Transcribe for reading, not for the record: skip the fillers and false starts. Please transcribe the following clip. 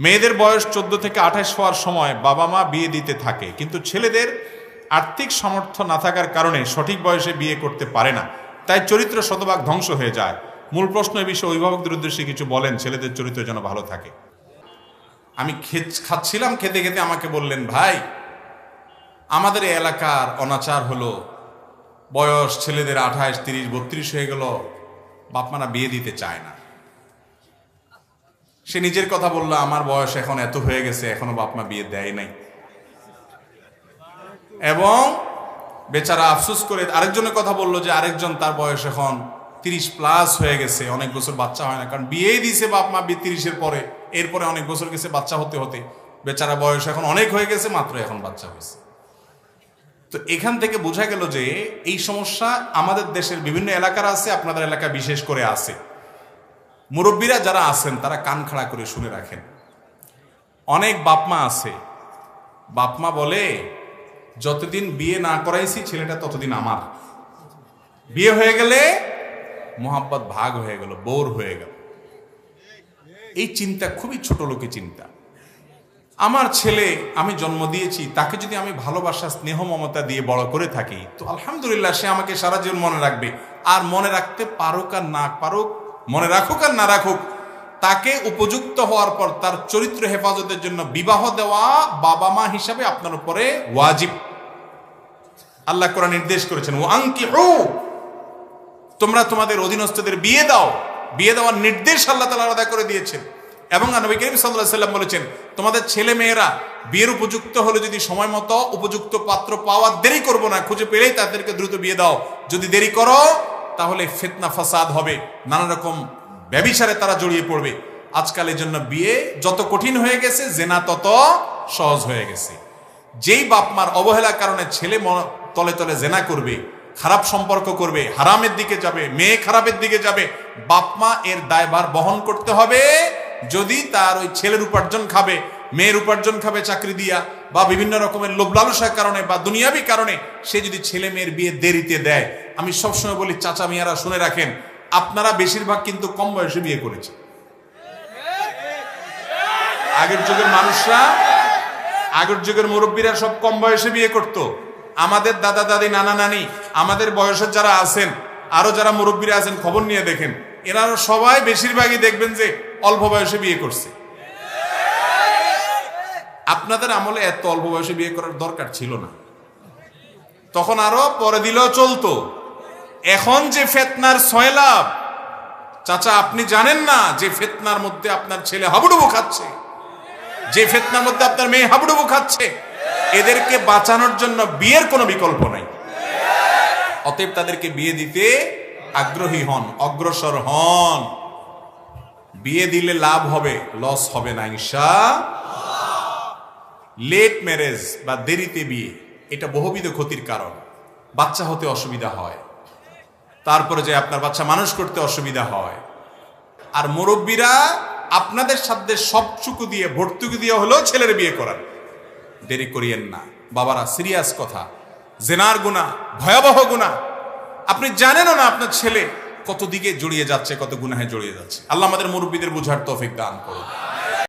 মেয়েদের বয়স 14 থেকে 28 হওয়ার সময় বাবা মা বিয়ে দিতে থাকে, কিন্তু ছেলেদের আর্থিক সামর্থ্য না থাকার কারণে সঠিক বয়সে বিয়ে করতে পারে না, তাই চরিত্র শতভাগ ধ্বংস হয়ে যায়। মূল প্রশ্ন এ বিষয়ে অভিভাবকদের উদ্দেশ্যে কিছু বলেন, ছেলেদের চরিত্র যেন ভালো থাকে। আমি খাচ্ছিলাম, খেতে খেতে আমাকে বললেন, ভাই আমাদের এই এলাকার অনাচার হলো, বয়স ছেলেদের 28, 30, 32 হয়ে গেল, বাপমারা বিয়ে দিতে চায় না। সে নিজের কথা বললো, আমার বয়স এখন এত হয়ে গেছে, এখনো বাপমা বিয়ে দেয় নাই। এবং বেচারা আফসোস করে আরেকজনের কথা বললো যে আরেকজন, তার বয়স এখন 30+ হয়ে গেছে, অনেক বছর বাচ্চা হয় না, কারণ বিয়েই দিয়েছে বাপমা 30-এর পরে, এরপরে অনেক বছর গেছে বাচ্চা হতে হতে, বেচারা বয়স এখন অনেক হয়ে গেছে, মাত্র এখন বাচ্চা হয়েছে। তো এখান থেকে বোঝা গেল যে এই সমস্যা আমাদের দেশের বিভিন্ন এলাকার আছে, আপনাদের এলাকা বিশেষ করে আছে। মুরব্বীরা যারা আছেন তারা কান খাড়া করে শুনে রাখেন। অনেক বাপমা আছে, বাপমা বলে যতদিন বিয়ে না করাইছি ছেলেটা ততদিন আমার, বিয়ে হয়ে গেলে মোহাব্বত ভাগ হয়ে গেল, বোর হয়ে গেল। এই চিন্তা খুবই ছোট লোকে চিন্তা। আমার ছেলে আমি জন্ম দিয়েছি, তাকে যদি আমি ভালোবাসা স্নেহ মমতা দিয়ে বড় করে থাকি তো আলহামদুলিল্লাহ, সে আমাকে সারা জীবন মনে রাখবে। আর মনে রাখতে পারুক আর না পারুক, মনে রাখুক আর না রাখুক, তাকে উপযুক্ত হওয়ার পর তার চরিত্র হেফাজতের জন্য বিবাহ দেওয়া বাবা মা হিসাবে আপনার উপরে ওয়াজিব। আল্লাহ কোরআন নির্দেশ করেছেন, ও আনকিহু, তোমরা তোমাদের অধীনস্থদের বিয়ে দাও। বিয়ে দেওয়ার নির্দেশ আল্লাহ তাআলা আলাদা করে দিয়েছেন। এবং নবী করিম সাল্লাল্লাহু আলাইহি ওয়াসাল্লাম বলেছেন, তোমাদের ছেলে মেয়েরা বিয়ের উপযুক্ত হলে যদি সময় মতো উপযুক্ত পাত্র পাওয়ার দেরি করবো না, খুঁজে পেলেই তাদেরকে দ্রুত বিয়ে দাও। যদি দেরি করো তাহলে ফিতনা ফাসাদ হবে, নানা রকম ব্যভিচারে তারা জড়িয়ে পড়বে। আজকাল এই জন্য বিয়ে যত কঠিন হয়ে গেছে, জেনা তত সহজ হয়ে গেছে। যেই বাপমার অবহেলার কারণে ছেলে তলে তলে জেনা করবে, খারাপ সম্পর্ক করবে, হারামের দিকে যাবে, মেয়ে খারাপের দিকে যাবে, বাপমা এর দায়ভার বহন করতে হবে। যদি তার ওই ছেলের উপার্জন খাবে, মেয়ের উপার্জন খাবে চাকরি দিয়া, বা বিভিন্ন রকমের লোভ লালসার কারণে বা দুনিয়াবি কারণে সে যদি ছেলে মেয়ের বিয়ে দেরিতে দেয়, আমি সবসময় বলি চাচা মিয়ারা শুনে রাখেন, আপনারা বেশিরভাগ কিন্তু কম বয়সে বিয়ে করেছে। আগের যুগের মানুষরা, আগের যুগের মুরব্বীরা সব কম বয়সে বিয়ে করত। আমাদের দাদা দাদি নানা নানি, আমাদের বয়সের যারা আছেন, আরো যারা মুরব্বীরা আছেন, খবর নিয়ে দেখেন, এরা সবাই বেশিরভাগই দেখবেন যে অল্প বয়সে বিয়ে করছে। আপনাদের আমলে এত অল্প বয়সে বিয়ে করার দরকার ছিল না, তখন আরো পরে দিলেও চলতো। এখন যে ফিতনার সয়লাব, চাচা আপনি জানেন না যে ফিতনার মধ্যে আপনার ছেলে হাবুডুবু খাচ্ছে, যে ফিতনার মধ্যে আপনার মেয়ে হাবুডুবু খাচ্ছে, এদেরকে বাঁচানোর জন্য বিয়ের কোনো বিকল্প নাই। অতএব তাদেরকে বিয়ে দিতে আগ্রহী হন, অগ্রসর হন। বিয়ে দিলে লাভ হবে, লস হবে না ইনশাআল্লাহ। লেট ম্যারেজ বা দেরিতে বিয়ে, এটা বহুবিধ ক্ষতির কারণ। বাচ্চা হতে অসুবিধা হয়, তারপরে যে আপনার বাচ্চা মানুষ করতে অসুবিধা হয়। আর মুরব্বীরা আপনাদের সাথে সবটুকু দিয়ে, ভর্তুকি দিয়ে হলেও ছেলের বিয়ে করান। দেরি করিয়েন না বাবারা, সিরিয়াস কথা। জেনার গুনাহ ভয়াবহ গুনাহ, আপনি জানেনও না আপনার ছেলে কত দিকে জড়িয়ে যাচ্ছে, কত গুনাহে জড়িয়ে যাচ্ছে। আল্লাহ আমাদের মুরব্বীদের বুঝার তৌফিক দান করুন।